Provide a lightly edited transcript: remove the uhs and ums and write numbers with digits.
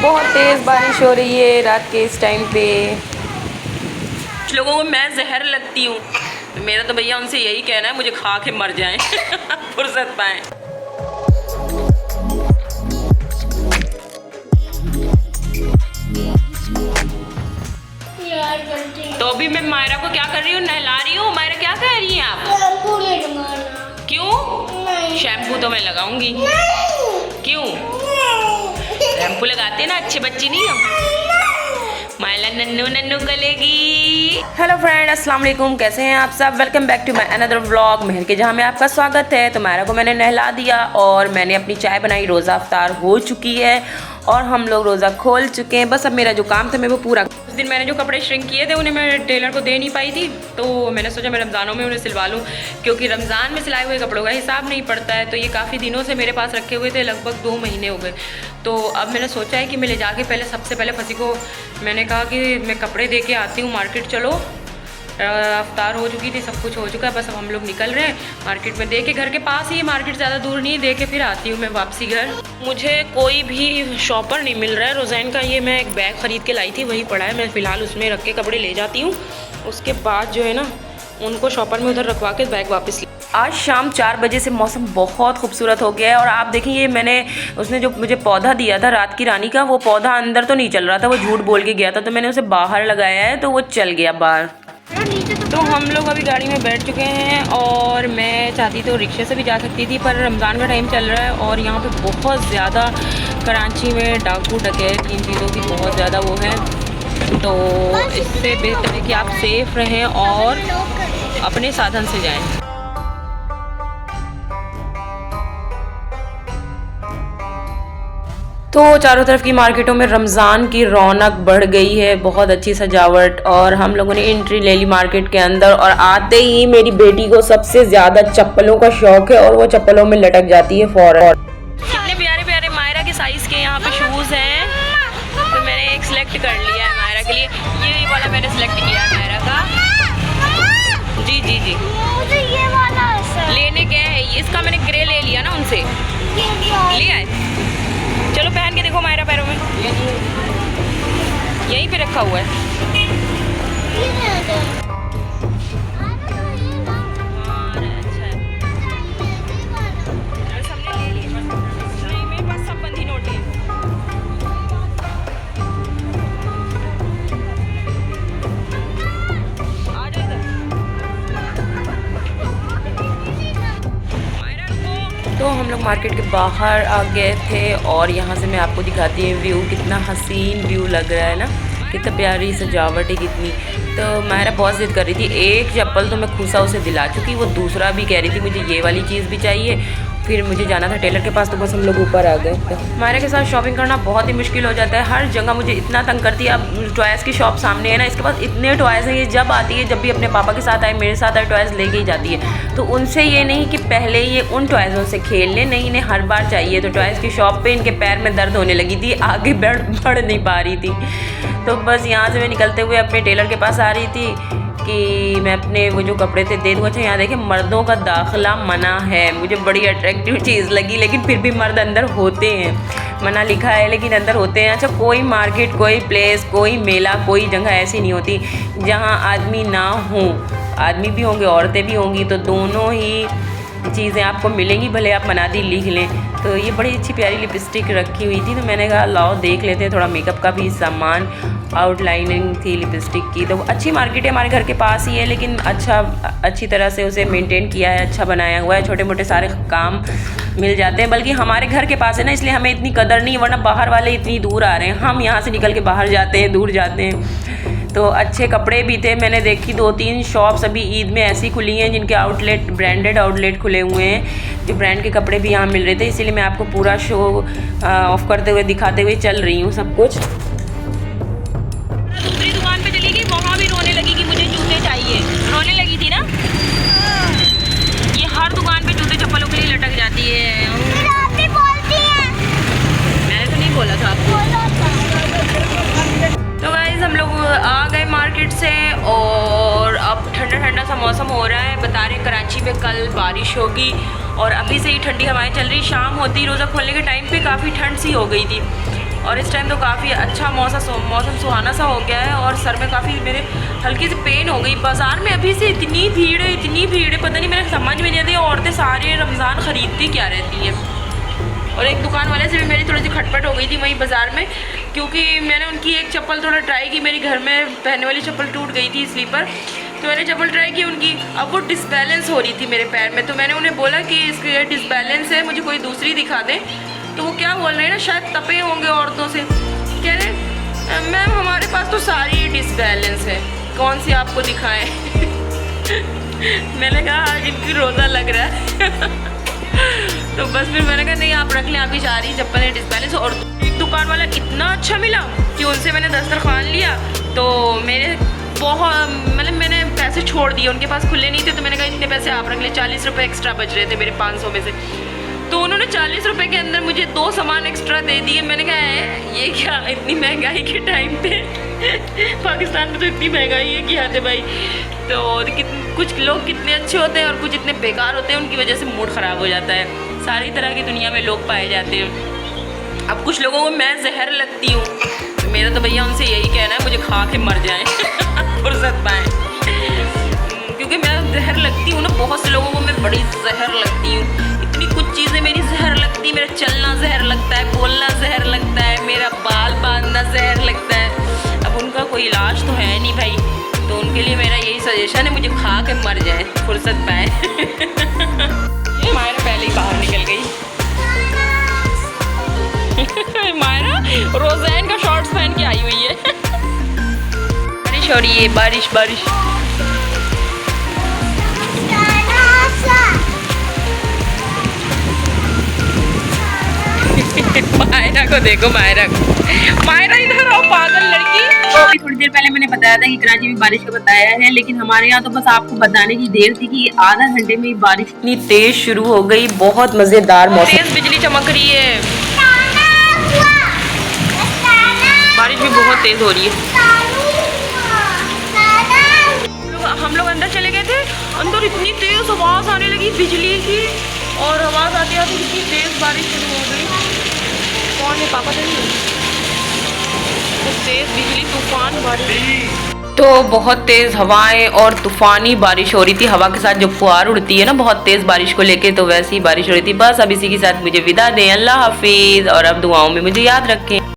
बहुत तेज़ बारिश हो रही है रात के इस टाइम पे। कुछ लोगों को मैं जहर लगती हूँ, मेरा तो भैया उनसे यही कहना है मुझे खा के मर जाएं फुर्सत पाएं। तो अभी मैं मायरा को क्या कर रही हूँ, नहला रही हूँ। मायरा क्या कह रही हैं आप? क्यों? शैम्पू तो मैं लगाऊंगी। क्यों? शैम्पू लगाते ना, अच्छे बच्ची नहीं हो। मायला नन्नू नन्नू गलेगी। हेलो फ्रेंड, अस्सलाम वालेकुम, कैसे हैं आप सब? Welcome back to my another vlog महर के, जहाँ में आपका स्वागत है। तो मायरा को मैंने नहला दिया और मैंने अपनी चाय बनाई। रोज़ा अफ्तार हो चुकी है और हम लोग रोज़ा खोल चुके हैं। बस अब मेरा जो काम था मैं वो पूरा। उस दिन मैंने जो कपड़े श्रिंक किए थे उन्हें मैं टेलर को दे नहीं पाई थी, तो मैंने सोचा मैं रमज़ानों में उन्हें सिलवा लूँ, क्योंकि रमज़ान में सिलाए हुए कपड़ों का हिसाब नहीं पड़ता है। तो ये काफ़ी दिनों से मेरे पास रखे हुए थे, लगभग 2 महीने हो गए। तो अब मैंने सोचा है कि मैं ले जाके पहले सबसे पहले फसी को मैंने कहा कि मैं कपड़े दे के आती हूँ मार्केट, चलो। अफ्तार हो चुकी थी, सब कुछ हो चुका है, बस अब हम लोग निकल रहे हैं मार्केट में। दे के घर के पास ही मार्केट, ज़्यादा दूर नहीं, दे के फिर आती हूँ मैं वापसी घर। मुझे कोई भी शॉपर नहीं मिल रहा है रोज़ैन का। ये मैं एक बैग ख़रीद के लाई थी, वही पड़ा है, मैं फ़िलहाल उसमें रख के कपड़े ले जाती हूँ। उसके बाद जो है ना उनको शॉपर में उधर रखवा के बैग वापस। आज शाम 4 बजे से मौसम बहुत खूबसूरत हो गया है। और आप देखिए, ये मैंने उसने जो मुझे पौधा दिया था रात की रानी का, वो पौधा अंदर तो नहीं चल रहा था, वो झूठ बोल के गया था, तो मैंने उसे बाहर लगाया है, तो वो चल गया बाहर। तो हम लोग अभी गाड़ी में बैठ चुके हैं और मैं चाहती तो रिक्शे से भी जा सकती थी, पर रमज़ान का टाइम चल रहा है और यहाँ पे बहुत ज़्यादा कराची में डाकू डकैत इन चीज़ों की बहुत ज़्यादा वो है। तो इससे बेहतर है कि आप सेफ़ रहें और अपने साधन से जाएं। तो चारों तरफ की मार्केटों में रमज़ान की रौनक बढ़ गई है, बहुत अच्छी सजावट। और हम लोगों ने एंट्री ले ली मार्केट के अंदर और आते ही मेरी बेटी को सबसे ज़्यादा चप्पलों का शौक है और वो चप्पलों में लटक जाती है फौरन। कितने प्यारे प्यारे मायरा के साइज़ के यहाँ पे शूज़ हैं, तो मैंने एक सिलेक्ट कर लिया है मायरा के लिए। ये वाला मैंने सिलेक्ट किया है मायरा का। जी जी जी, ये वाला लेने गए हैं, इसका मैंने ग्रे ले लिया ना उनसे, लिया है। चलो पहन के देखो मायरा पैरों में, यहीं पे रखा हुआ है। तो हम लोग मार्केट के बाहर आ गए थे और यहाँ से मैं आपको दिखाती हूँ व्यू, कितना हसीन व्यू लग रहा है ना, कितना प्यारी सजावट है कितनी। तो मायरा बहुत ज़िद कर रही थी, एक चप्पल तो मैं खुशा उसे दिला चुकी, वो दूसरा भी कह रही थी मुझे ये वाली चीज़ भी चाहिए। फिर मुझे जाना था टेलर के पास, तो बस हम लोग ऊपर आ गए। मायरा के साथ शॉपिंग करना बहुत ही मुश्किल हो जाता है, हर जगह मुझे इतना तंग करती है। अब टॉयज़ की शॉप सामने है ना, इसके पास इतने टॉयज़ हैं, ये जब आती है, जब भी अपने पापा के साथ आए, मेरे साथ आए, टॉयज़ लेके ही जाती है। तो उनसे ये नहीं कि पहले ये उन टॉयज़ों से खेल लें, नहीं, इन्हें हर बार चाहिए। तो टॉयज़ की शॉप पर इनके पैर में दर्द होने लगी थी, आगे बढ़ नहीं पा रही थी। तो बस यहाँ से मैं निकलते हुए अपने टेलर के पास आ रही थी कि मैं अपने वो जो कपड़े थे दे दूँ। अच्छा, यहाँ देखें मर्दों का दाखिला मना है, मुझे बड़ी अट्रैक्टिव चीज़ लगी, लेकिन फिर भी मर्द अंदर होते हैं, मना लिखा है लेकिन अंदर होते हैं। अच्छा, कोई मार्केट, कोई प्लेस, कोई मेला, कोई जगह ऐसी नहीं होती जहाँ आदमी ना हो। आदमी भी होंगे, औरतें भी होंगी, तो दोनों ही चीज़ें आपको मिलेंगी, भले आप मनादी लिख लें। तो ये बड़ी अच्छी प्यारी लिपस्टिक रखी हुई थी, तो मैंने कहा लाओ देख लेते हैं, थोड़ा मेकअप का भी सामान, आउटलाइनिंग थी लिपस्टिक की। तो अच्छी मार्केट है, हमारे घर के पास ही है, लेकिन अच्छी तरह से उसे मेंटेन किया है, अच्छा बनाया हुआ है, छोटे मोटे सारे काम मिल जाते हैं। बल्कि हमारे घर के पास है ना, इसलिए हमें इतनी कदर नहीं, वरना बाहर वाले इतनी दूर आ रहे हैं, हम यहाँ से निकल के बाहर जाते हैं, दूर जाते हैं। तो अच्छे कपड़े भी थे, मैंने देखी 2-3 शॉप्स अभी ईद में ऐसी खुली हैं जिनके आउटलेट, ब्रांडेड आउटलेट खुले हुए हैं, जो ब्रांड के कपड़े भी यहाँ मिल रहे थे। इसीलिए मैं आपको पूरा शो ऑफ करते हुए दिखाते हुए चल रही हूँ सब कुछ। दूसरी दुकान पे चली गई, वहाँ भी रोने लगी कि मुझे जूते चाहिए, रोने लगी थी ना। ये हर दुकान पे जूते चप्पलों के लिए लटक जाती है। मैंने तो नहीं बोला था आपको। तो गाइस हम लोग आ गए मार्केट से और अब ठंडा ठंडा सा मौसम हो रहा है। बता रहे कराची में कल बारिश होगी और अभी से ही ठंडी हवाएं चल रही। शाम होती रोज़ा खोलने के टाइम पे काफ़ी ठंड सी हो गई थी। और इस टाइम तो काफ़ी अच्छा मौसम सुहाना सा हो गया है और सर में काफ़ी मेरे हल्की सी पेन हो गई। बाज़ार में अभी से इतनी भीड़ है, पता नहीं, मेरे समझ में नहीं आती औरतें सारी रमज़ान ख़रीदती क्या रहती हैं। और एक दुकान वाले से भी मेरी थोड़ी सी खटपट हो गई थी वहीं बाज़ार में, क्योंकि मैंने उनकी एक चप्पल थोड़ा ट्राई की, मेरी घर में पहनने वाली चप्पल टूट गई थी स्लीपर, तो मैंने चप्पल ट्राई की उनकी, अब वो डिसबैलेंस हो रही थी मेरे पैर में। तो मैंने उन्हें बोला कि इसके डिसबैलेंस है, मुझे कोई दूसरी दिखा दें। तो वो क्या बोल रहे हैं ना, शायद तपे होंगे औरतों से, कह रहे मैम हमारे पास तो सारी डिसबैलेंस है, कौन सी आपको दिखाएं। मैंने कहा आज इनकी रोज़ा लग रहा है। तो बस फिर मैंने कहा नहीं आप रख लें, आपकी सारी चप्पल है डिसबैलेंस। और एक दुकान वाला इतना अच्छा मिला कि उनसे मैंने दस्तरखान लिया, तो मेरे बहुत मतलब मैंने पैसे छोड़ दिए, उनके पास खुले नहीं थे, तो मैंने कहा इतने पैसे आप रख ले, 40 रुपये एक्स्ट्रा बच रहे थे मेरे 500 में से। तो उन्होंने 40 रुपये के अंदर मुझे 2 सामान एक्स्ट्रा दे दिए। मैंने कहा है ये क्या, इतनी महंगाई के टाइम पे पाकिस्तान में तो इतनी महंगाई है कि हद है भाई। तो कुछ लोग कितने अच्छे होते हैं और कुछ इतने बेकार होते हैं, उनकी वजह से मूड ख़राब हो जाता है। सारी तरह की दुनिया में लोग पाए जाते हैं। अब कुछ लोगों को मैं जहर लगती हूँ, तो मेरा तो भैया उनसे यही कहना है मुझे खा के मर जाएँ, फुर्सत पाएँ, क्योंकि मैं जहर लगती हूँ ना, बहुत से लोगों को मैं बड़ी जहर लगती हूँ। इतनी कुछ चीज़ें मेरी जहर लगती है, मेरा चलना जहर लगता है, बोलना जहर लगता है, मेरा बाल बांधना जहर लगता है। अब उनका कोई इलाज तो है नहीं भाई, तो उनके लिए मेरा यही सजेशन है मुझे खा के मर जाए, फुर्सत पाए। ये मायरा पहले ही बाहर निकल गई। मायरा रोज़ैन का शॉर्ट्स पहन के आई हुई है। बारिश हो रही है, बारिश बारिश। मायरा को देखो, मायरा इधर आओ पागल लड़की। थोड़ी देर पहले मैंने बताया था कि कराची में बारिश का बताया है, लेकिन हमारे यहाँ तो बस आपको बताने की देर थी कि आधा घंटे में बारिश इतनी तेज शुरू हो गई, बहुत मजेदार मौसम, तेज बिजली चमक रही है, बारिश भी बहुत तेज हो रही है। हम लोग अंदर चले गए थे, अंदर इतनी तेज आवाज आने लगी बिजली की, और आवाज आती आती इतनी तेज बारिश शुरू हो गई। कौन है, पापा तो नहीं, तेज बिजली तूफान बारिश। तो बहुत तेज़ हवाएं और तूफ़ानी बारिश हो रही थी, हवा के साथ जो फुहार उड़ती है ना बहुत तेज़ बारिश को लेके, तो वैसी बारिश हो रही थी। बस अब इसी के साथ मुझे विदा दें, अल्लाह हाफिज़, और अब दुआओं में मुझे याद रखें।